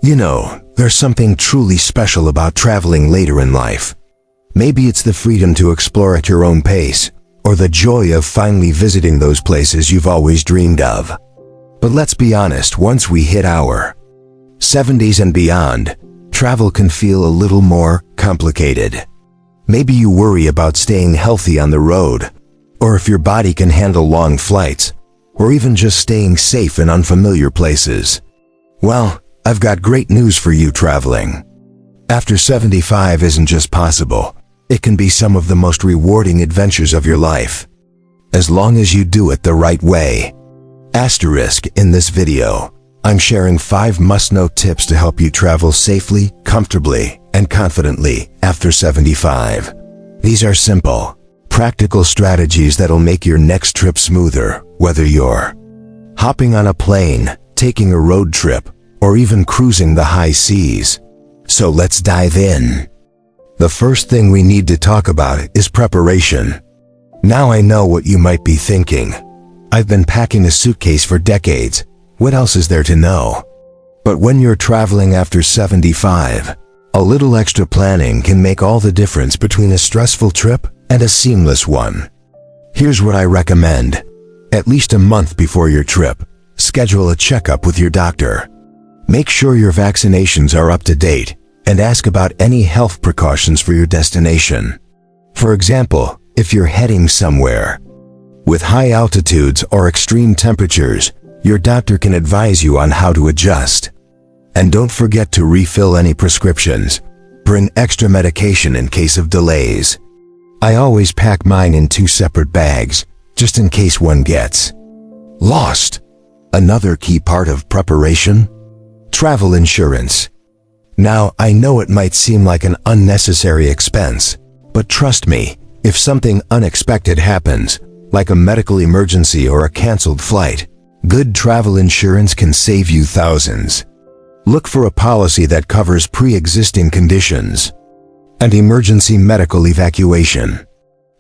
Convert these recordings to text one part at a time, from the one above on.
You know, there's something truly special about traveling later in life. Maybe it's the freedom to explore at your own pace, or the joy of finally visiting those places you've always dreamed of. But let's be honest, once we hit our 70s and beyond, travel can feel a little more complicated. Maybe you worry about staying healthy on the road, or if your body can handle long flights, or even just staying safe in unfamiliar places. Well, I've got great news for you traveling. After 75 isn't just possible, it can be some of the most rewarding adventures of your life, as long as you do it the right way. Asterisk, in this video, I'm sharing 5 must-know tips to help you travel safely, comfortably, and confidently after 75. These are simple, practical strategies that'll make your next trip smoother, whether you're hopping on a plane, taking a road trip, or even cruising the high seas. So let's dive in. The first thing we need to talk about is preparation. Now I know what you might be thinking. I've been packing a suitcase for decades. What else is there to know? But when you're traveling after 75, a little extra planning can make all the difference between a stressful trip and a seamless one. Here's what I recommend. At least a month before your trip, schedule a checkup with your doctor. Make sure your vaccinations are up to date and ask about any health precautions for your destination. For example, if you're heading somewhere with high altitudes or extreme temperatures, your doctor can advise you on how to adjust. And don't forget to refill any prescriptions. Bring extra medication in case of delays. I always pack mine in 2 separate bags, just in case one gets lost. Another key part of preparation: travel insurance. Now, I know it might seem like an unnecessary expense, but trust me, if something unexpected happens, like a medical emergency or a canceled flight, good travel insurance can save you thousands. Look for a policy that covers pre-existing conditions and emergency medical evacuation.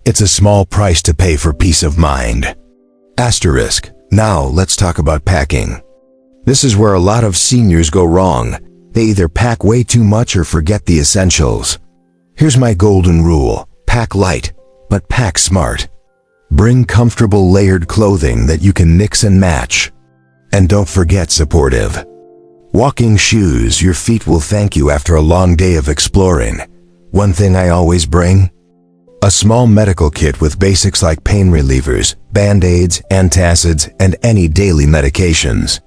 It's a small price to pay for peace of mind. Asterisk. Now let's talk about packing. This is where a lot of seniors go wrong. They either pack way too much or forget the essentials. Here's my golden rule: pack light, but pack smart. Bring comfortable layered clothing that you can mix and match. And don't forget supportive walking shoes. Your feet will thank you after a long day of exploring. One thing I always bring: a small medical kit with basics like pain relievers, band-aids, antacids, and any daily medications.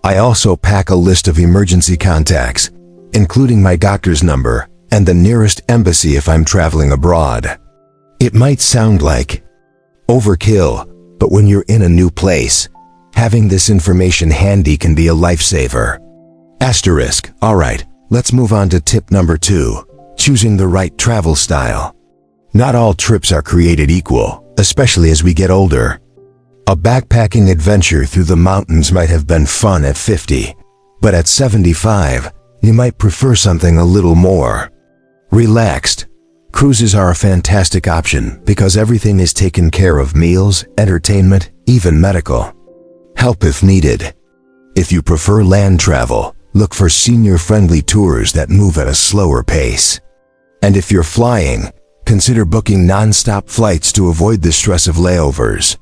I also pack a list of emergency contacts, including my doctor's number and the nearest embassy if I'm traveling abroad. It might sound like overkill, but when you're in a new place, having this information handy can be a lifesaver. Asterisk. Alright, let's move on to tip number 2, choosing the right travel style. Not all trips are created equal, especially as we get older. A backpacking adventure through the mountains might have been fun at 50, but at 75, you might prefer something a little more relaxed. Cruises are a fantastic option because everything is taken care of: meals, entertainment, even medical help if needed. If you prefer land travel, look for senior-friendly tours that move at a slower pace. And if you're flying, consider booking non-stop flights to avoid the stress of layovers.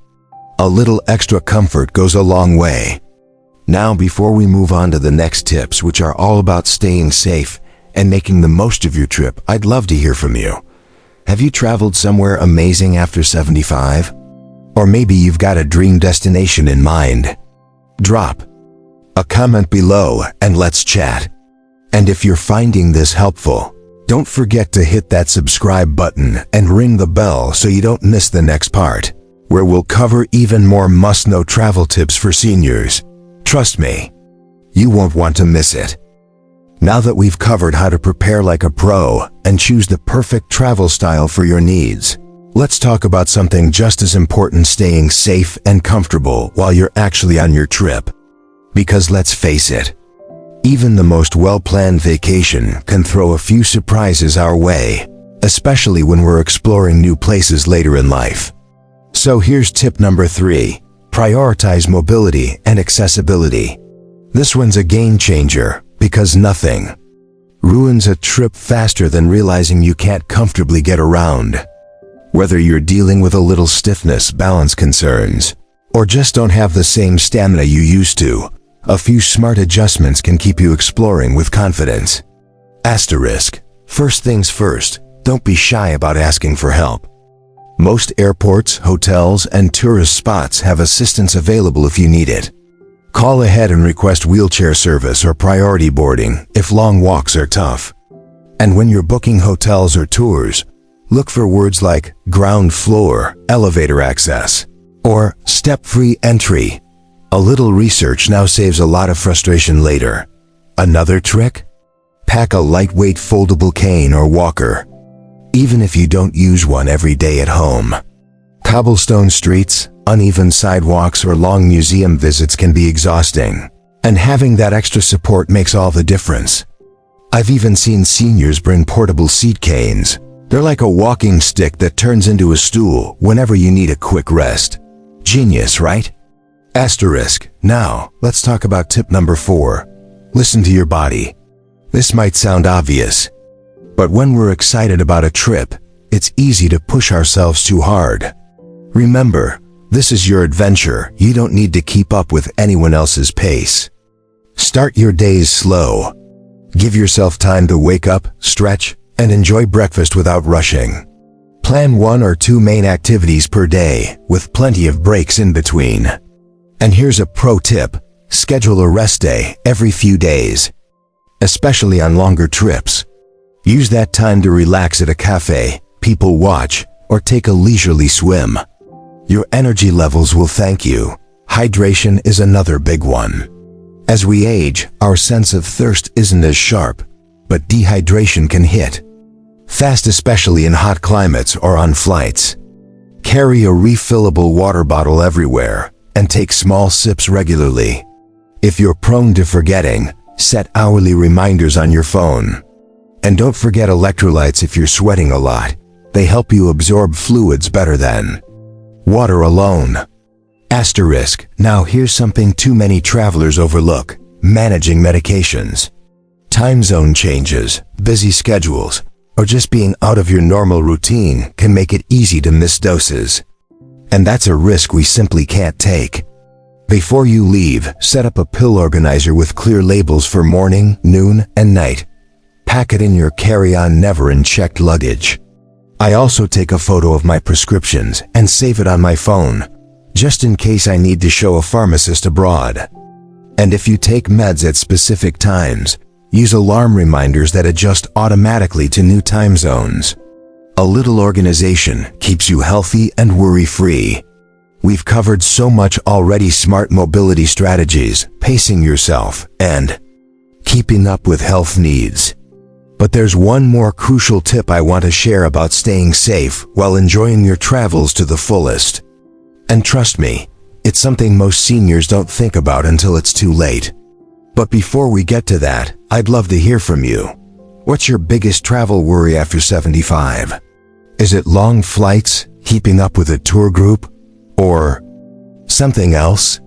A little extra comfort goes a long way. Now, before we move on to the next tips, which are all about staying safe and making the most of your trip, I'd love to hear from you. Have you traveled somewhere amazing after 75? Or maybe you've got a dream destination in mind. Drop a comment below and let's chat. And if you're finding this helpful, don't forget to hit that subscribe button and ring the bell so you don't miss the next part, where we'll cover even more must-know travel tips for seniors. Trust me, you won't want to miss it. Now that we've covered how to prepare like a pro and choose the perfect travel style for your needs, let's talk about something just as important: staying safe and comfortable while you're actually on your trip. Because let's face it, even the most well-planned vacation can throw a few surprises our way, especially when we're exploring new places later in life. So here's tip number 3, prioritize mobility and accessibility. This one's a game changer because nothing ruins a trip faster than realizing you can't comfortably get around. Whether you're dealing with a little stiffness, balance concerns, or just don't have the same stamina you used to, a few smart adjustments can keep you exploring with confidence. Asterisk. First things first, don't be shy about asking for help. Most airports, hotels, and tourist spots have assistance available if you need it. Call ahead and request wheelchair service or priority boarding if long walks are tough. And when you're booking hotels or tours, look for words like ground floor, elevator access, or step-free entry. A little research now saves a lot of frustration later. Another trick? Pack a lightweight foldable cane or walker, even if you don't use one every day at home. Cobblestone streets, uneven sidewalks, or long museum visits can be exhausting, and having that extra support makes all the difference. I've even seen seniors bring portable seat canes. They're like a walking stick that turns into a stool whenever you need a quick rest. Genius, right? Asterisk. Now, let's talk about tip number 4. Listen to your body. This might sound obvious, but when we're excited about a trip, it's easy to push ourselves too hard. Remember, this is your adventure. You don't need to keep up with anyone else's pace. Start your days slow. Give yourself time to wake up, stretch, and enjoy breakfast without rushing. Plan 1 or 2 main activities per day, with plenty of breaks in between. And here's a pro tip: schedule a rest day every few days, especially on longer trips. Use that time to relax at a cafe, people watch, or take a leisurely swim. Your energy levels will thank you. Hydration is another big one. As we age, our sense of thirst isn't as sharp, but dehydration can hit fast, especially in hot climates or on flights. Carry a refillable water bottle everywhere and take small sips regularly. If you're prone to forgetting, set hourly reminders on your phone. And don't forget electrolytes if you're sweating a lot. They help you absorb fluids better than water alone. Asterisk. Now here's something too many travelers overlook: managing medications. Time zone changes, busy schedules, or just being out of your normal routine can make it easy to miss doses. And that's a risk we simply can't take. Before you leave, set up a pill organizer with clear labels for morning, noon, and night. Pack it in your carry-on, never in checked luggage. I also take a photo of my prescriptions and save it on my phone, just in case I need to show a pharmacist abroad. And if you take meds at specific times, use alarm reminders that adjust automatically to new time zones. A little organization keeps you healthy and worry-free. We've covered so much already: smart mobility strategies, pacing yourself, and keeping up with health needs. But there's one more crucial tip I want to share about staying safe while enjoying your travels to the fullest. And trust me, it's something most seniors don't think about until it's too late. But before we get to that, I'd love to hear from you. What's your biggest travel worry after 75? Is it long flights, keeping up with a tour group, or something else?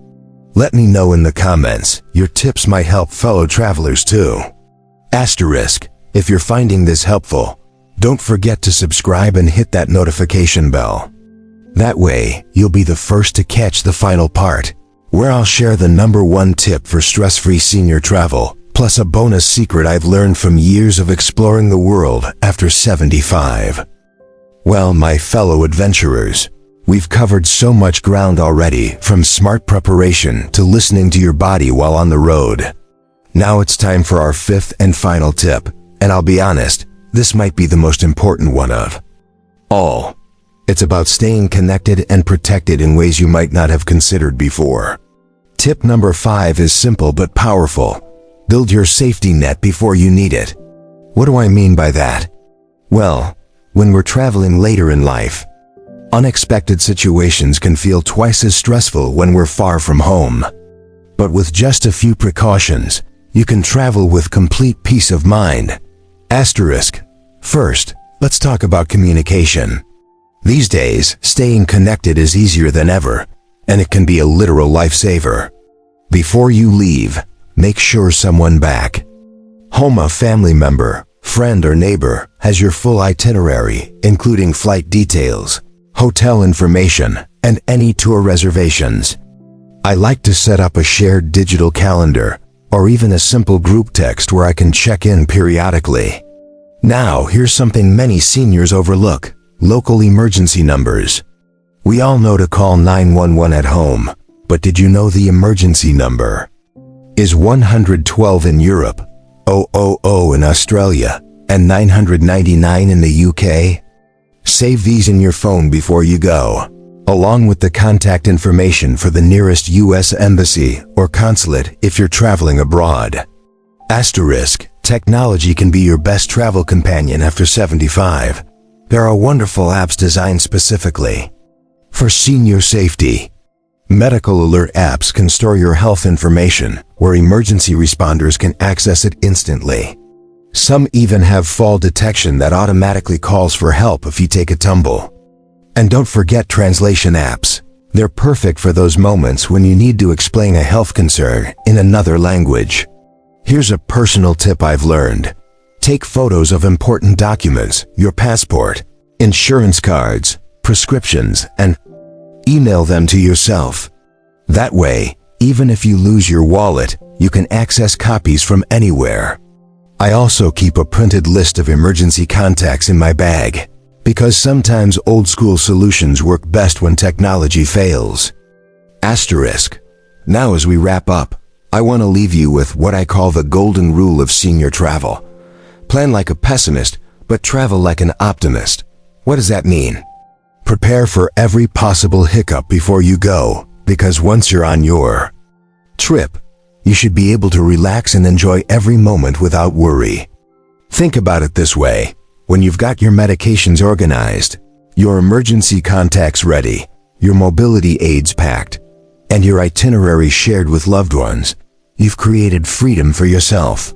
Let me know in the comments. Your tips might help fellow travelers too. Asterisk. If you're finding this helpful, don't forget to subscribe and hit that notification bell. That way, you'll be the first to catch the final part, where I'll share the #1 tip for stress-free senior travel, plus a bonus secret I've learned from years of exploring the world after 75. Well, my fellow adventurers, we've covered so much ground already, from smart preparation to listening to your body while on the road. Now it's time for our 5th and final tip, and I'll be honest, this might be the most important one of all. It's about staying connected and protected in ways you might not have considered before. Tip number 5 is simple but powerful. Build your safety net before you need it. What do I mean by that? Well, when we're traveling later in life, unexpected situations can feel twice as stressful when we're far from home. But with just a few precautions, you can travel with complete peace of mind. Asterisk. First, let's talk about communication. These days, staying connected is easier than ever, and it can be a literal lifesaver. Before you leave, make sure someone back Home a family member, friend or neighbor has your full itinerary, including flight details, hotel information, and any tour reservations. I like to set up a shared digital calendar or even a simple group text where I can check in periodically. Now, here's something many seniors overlook: local emergency numbers. We all know to call 911 at home, but did you know the emergency number is 112 in Europe, 000 in Australia, and 999 in the UK? Save these in your phone before you go, along with the contact information for the nearest US embassy or consulate if you're traveling abroad. Asterisk, technology can be your best travel companion after 75. There are wonderful apps designed specifically for senior safety. Medical alert apps can store your health information where emergency responders can access it instantly. Some even have fall detection that automatically calls for help if you take a tumble. And don't forget translation apps. They're perfect for those moments when you need to explain a health concern in another language. Here's a personal tip I've learned. Take photos of important documents, your passport, insurance cards, prescriptions, and email them to yourself. That way, even if you lose your wallet, you can access copies from anywhere. I also keep a printed list of emergency contacts in my bag, because sometimes old-school solutions work best when technology fails. Asterisk. Now, as we wrap up, I want to leave you with what I call the golden rule of senior travel. Plan like a pessimist, but travel like an optimist. What does that mean? Prepare for every possible hiccup before you go, because once you're on your trip, you should be able to relax and enjoy every moment without worry. Think about it this way: when you've got your medications organized, your emergency contacts ready, your mobility aids packed, and your itinerary shared with loved ones, you've created freedom for yourself.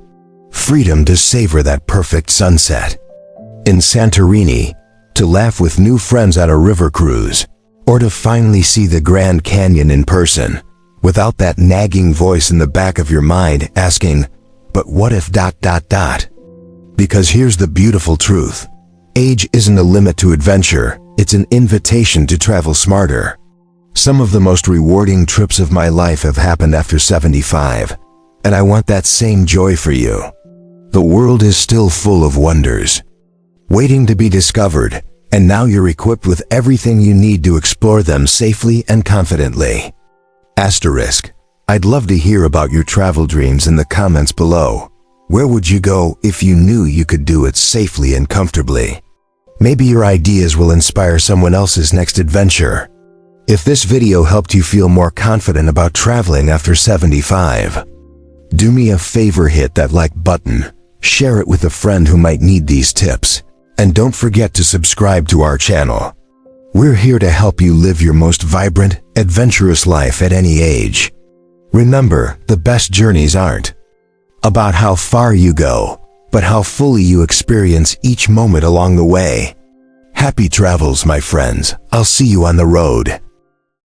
Freedom to savor that perfect sunset in Santorini, to laugh with new friends at a river cruise, or to finally see the Grand Canyon in person, without that nagging voice in the back of your mind asking, "But what if ... Because here's the beautiful truth. Age isn't a limit to adventure, it's an invitation to travel smarter. Some of the most rewarding trips of my life have happened after 75, and I want that same joy for you. The world is still full of wonders, waiting to be discovered, and now you're equipped with everything you need to explore them safely and confidently. Asterisk. I'd love to hear about your travel dreams in the comments below. Where would you go if you knew you could do it safely and comfortably? Maybe your ideas will inspire someone else's next adventure. If this video helped you feel more confident about traveling after 75, do me a favor, hit that like button, share it with a friend who might need these tips, and don't forget to subscribe to our channel. We're here to help you live your most vibrant, adventurous life at any age. Remember, the best journeys aren't about how far you go, but how fully you experience each moment along the way. Happy travels, my friends. I'll see you on the road.